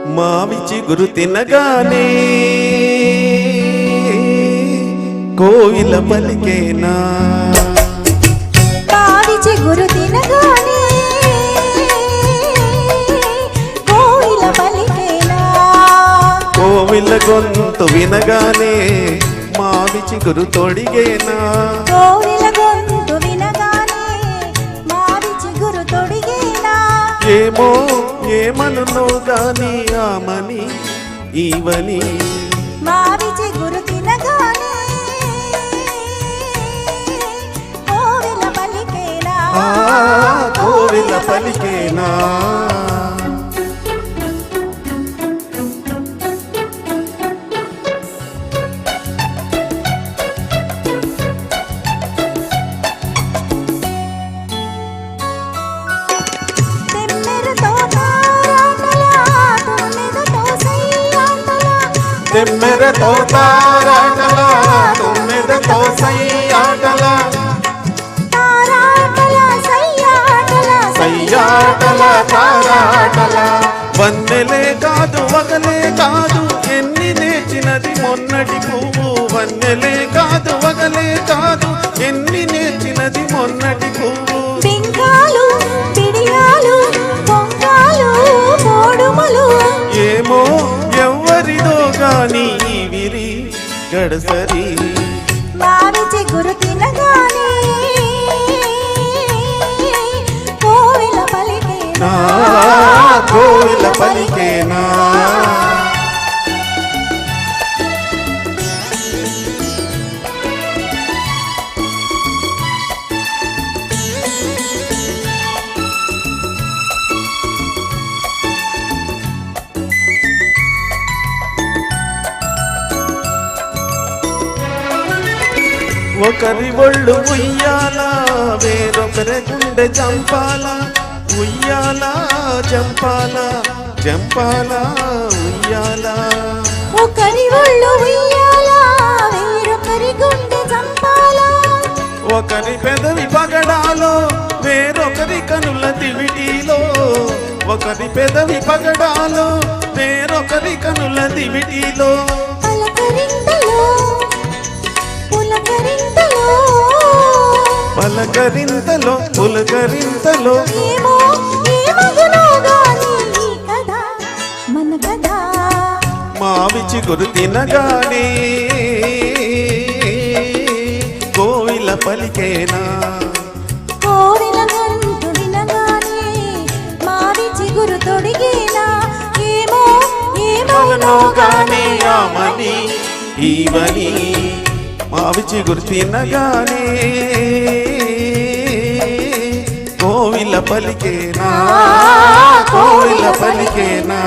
మావి చిగురు తినగానే కోయిల పలికేనా మావి చిగురు తినగానే కోయిల పలికేనా కోవిల గొంతు వినగానే మావి చిగురు తొడిగేనా కోయిల గొంతు వినగానే మావి చిగురు తొడిగేనా ఏమో ఏమనునో గాని ఆమని ఈవని మావి చిగురు తినగానే కోవిల పలికేనా కోవిల పలికేనా తెమ్మెరతో తారాటల తొమ్మిదతో సయ్యాటల సయ్యాటల తారాటల వన్నెలే కాదు వగలే కాదు ఎన్ని నేర్చినది మొన్నటి పువ్వు వన్నెలే కాదు వగలే కాదు ఎన్ని నేర్చినది మొన్నటి పువ్వు బింకాలు పిడియాలు బొంగాలు మోడుమలు ఏమో ఎవరిదో గాని విరి గడసరి మావి చిగురు తినగానే కోవిల పలికేనా కోవిల పలికేనా ఒకరి ఒళ్ళు ఉయ్యాల వేరొకరి గుండె చంపాల ఉయ్యాల చంపాల చంపాల ఉయ్యాల ఒకరి ఒళ్ళు ఉయ్యాల వేరొకరి గుండె చంపాల ఒకరి పెదవి పగడాలో వేరొకరి కనుల దివిటీలో ఒకరి పెదవి పగడాలో వేరొకరి కనుల దివిటీలో పలకరింతలో పులకరింతలో ఏమో ఏమగునో గాని ఈ కథ మన కథ మావి చిగురు తినగానే కోయిల పలికేనా కోరిల గంటు వినగానే మావి చిగురు తొడిగేనా ఏమో ఏమగునో గాని ఆమని ఈవని మావి చిగురు తినగానే కోవిల పలికేనా కోవిల పలికేనా